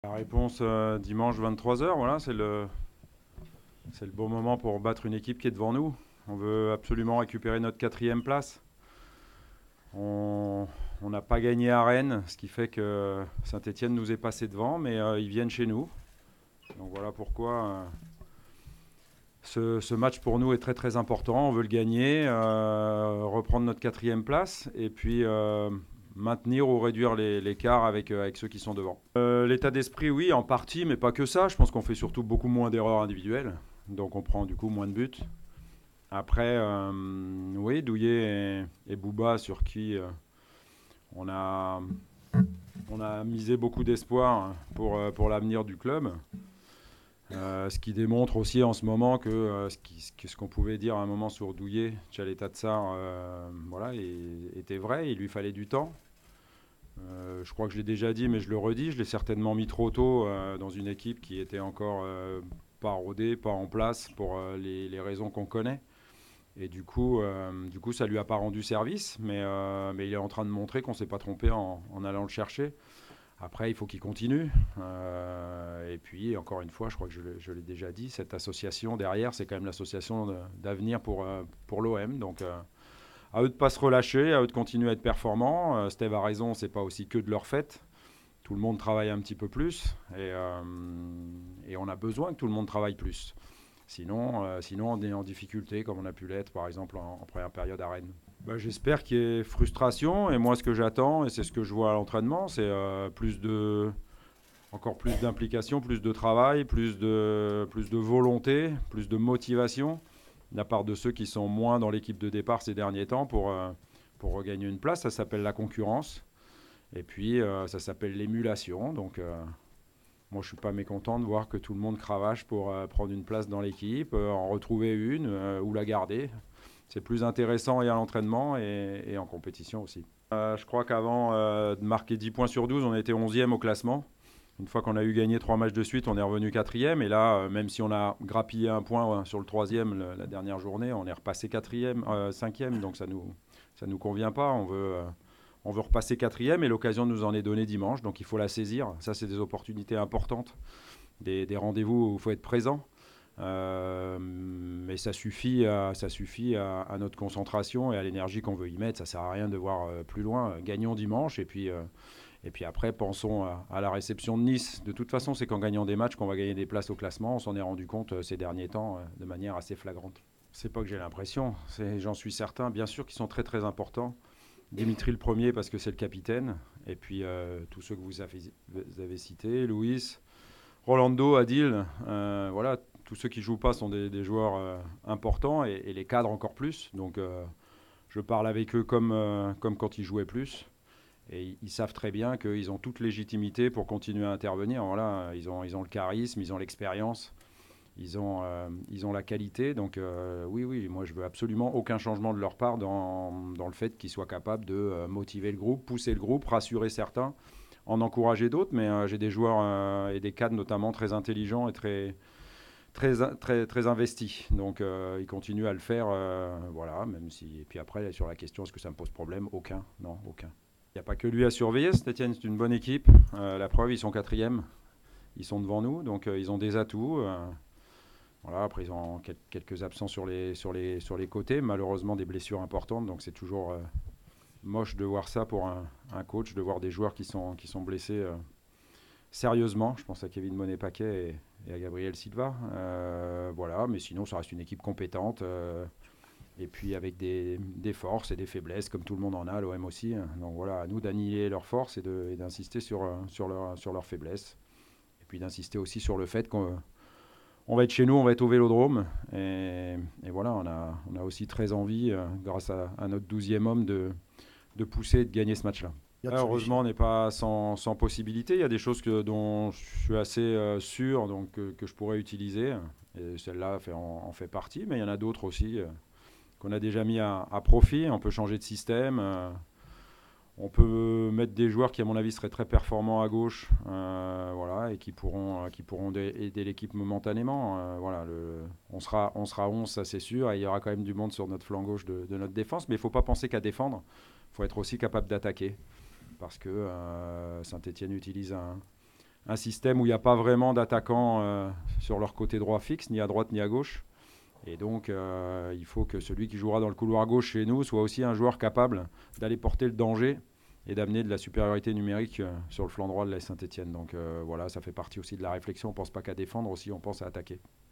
La réponse dimanche 23 h, voilà, c'est le bon moment pour battre une équipe qui est devant nous. On veut absolument récupérer notre quatrième place. On n'a pas gagné à Rennes, ce qui fait que Saint-Etienne nous est passé devant, mais ils viennent chez nous. Donc voilà pourquoi ce match pour nous est très très important. On veut le gagner, reprendre notre quatrième place et puis maintenir ou réduire l'écart avec ceux qui sont devant. L'état d'esprit, oui, en partie, mais pas que ça. Je pense qu'on fait surtout beaucoup moins d'erreurs individuelles, donc on prend du coup moins de buts. Après, oui, Douillet et Bouba, sur qui on a, on a misé beaucoup d'espoir pour l'avenir du club. Ce qui démontre aussi en ce moment que ce qu'on pouvait dire à un moment sur Douillet, Tchaleta Tsar, voilà, était vrai. Il lui fallait du temps. Je crois que je l'ai déjà dit, mais je le redis. Je l'ai certainement mis trop tôt dans une équipe qui était encore pas rodée, pas en place pour les raisons qu'on connaît. Et du coup, ça lui a pas rendu service, mais il est en train de montrer qu'on s'est pas trompé en allant le chercher. Après, il faut qu'il continue. Et puis, encore une fois, je crois que je l'ai déjà dit, cette association derrière, c'est quand même l'association d'avenir pour l'OM. Donc, à eux de ne pas se relâcher, à eux de continuer à être performants. Steve a raison, c'est pas aussi que de leur fait. Tout le monde travaille un petit peu plus. Et on a besoin que tout le monde travaille plus. Sinon, on est en difficulté, comme on a pu l'être, par exemple, en première période à Rennes. Bah, j'espère qu'il y ait frustration. Et moi, ce que j'attends, et c'est ce que je vois à l'entraînement, c'est encore plus d'implication, plus de travail, plus de volonté, plus de motivation de la part de ceux qui sont moins dans l'équipe de départ ces derniers temps pour regagner une place. Ça s'appelle la concurrence. Et puis, ça s'appelle l'émulation. Donc, moi, je ne suis pas mécontent de voir que tout le monde cravache pour prendre une place dans l'équipe, en retrouver une ou la garder. C'est plus intéressant et à l'entraînement et en compétition aussi. Je crois qu'avant de marquer 10 points sur 12, on était 11e au classement. Une fois qu'on a eu gagné 3 matchs de suite, on est revenu 4e. Et là, même si on a grappillé un point sur le 3e la dernière journée, on est repassé 4e, 5e. Donc ça nous convient pas. On veut repasser 4e et l'occasion nous en est donnée dimanche. Donc il faut la saisir. Ça, c'est des opportunités importantes, des rendez-vous où il faut être présent. Mais ça suffit à notre concentration et à l'énergie qu'on veut y mettre. Ça sert à rien de voir plus loin. Gagnons dimanche et puis après, pensons à la réception de Nice. De toute façon, c'est qu'en gagnant des matchs qu'on va gagner des places au classement. On s'en est rendu compte ces derniers temps de manière assez flagrante. C'est pas que j'ai l'impression, j'en suis certain. Bien sûr qu'ils sont très très importants. Dimitri le premier parce que c'est le capitaine. Et puis tous ceux que vous avez cités, Louis, Rolando, Adil, voilà, tous ceux qui jouent pas sont des joueurs importants et les cadres encore plus. Donc je parle avec eux comme quand ils jouaient plus. Et ils savent très bien qu'ils ont toute légitimité pour continuer à intervenir. Voilà, ils ont le charisme, ils ont l'expérience, ils ont la qualité. Donc oui, oui, moi je veux absolument aucun changement de leur part dans le fait qu'ils soient capables de motiver le groupe, pousser le groupe, rassurer certains, en encourager d'autres. Mais j'ai des joueurs et des cadres notamment très intelligents et très, très, très, très investis. Donc ils continuent à le faire. Voilà, même si. Et puis après, sur la question, est-ce que ça me pose problème? Aucun. Non, aucun. Il n'y a pas que lui à surveiller. Saint-Etienne, c'est une bonne équipe. La preuve, ils sont quatrième. Ils sont devant nous, donc ils ont des atouts. Voilà, après, ils ont quelques absents sur les côtés. Malheureusement, des blessures importantes. Donc c'est toujours moche de voir ça pour un coach, de voir des joueurs qui sont blessés sérieusement. Je pense à Kevin Monet-Paquet et à Gabriel Silva. Voilà, mais sinon, ça reste une équipe compétente. Et puis avec des forces et des faiblesses, comme tout le monde en a, l'OM aussi. Donc voilà, à nous d'annihiler leurs forces et d'insister sur leurs faiblesses. Et puis d'insister aussi sur le fait qu'on va être chez nous, on va être au Vélodrome. Et voilà, on a aussi très envie, grâce à notre 12e homme, de pousser et de gagner ce match-là. Il y a de Heureusement, solutions. on n'est pas sans possibilité. Il y a des choses dont je suis assez sûr donc, que je pourrais utiliser. Et celle-là en fait partie, mais il y en a d'autres aussi qu'on a déjà mis à profit. On peut changer de système. On peut mettre des joueurs qui, à mon avis, seraient très performants à gauche, voilà, et qui pourront aider l'équipe momentanément. Voilà, on sera 11, ça c'est sûr, et il y aura quand même du monde sur notre flanc gauche de notre défense, mais il ne faut pas penser qu'à défendre, il faut être aussi capable d'attaquer, parce que Saint-Etienne utilise un système où il n'y a pas vraiment d'attaquant sur leur côté droit fixe, ni à droite ni à gauche. Et donc, il faut que celui qui jouera dans le couloir gauche chez nous soit aussi un joueur capable d'aller porter le danger et d'amener de la supériorité numérique sur le flanc droit de la Saint-Etienne. Donc voilà, ça fait partie aussi de la réflexion. On ne pense pas qu'à défendre aussi, on pense à attaquer.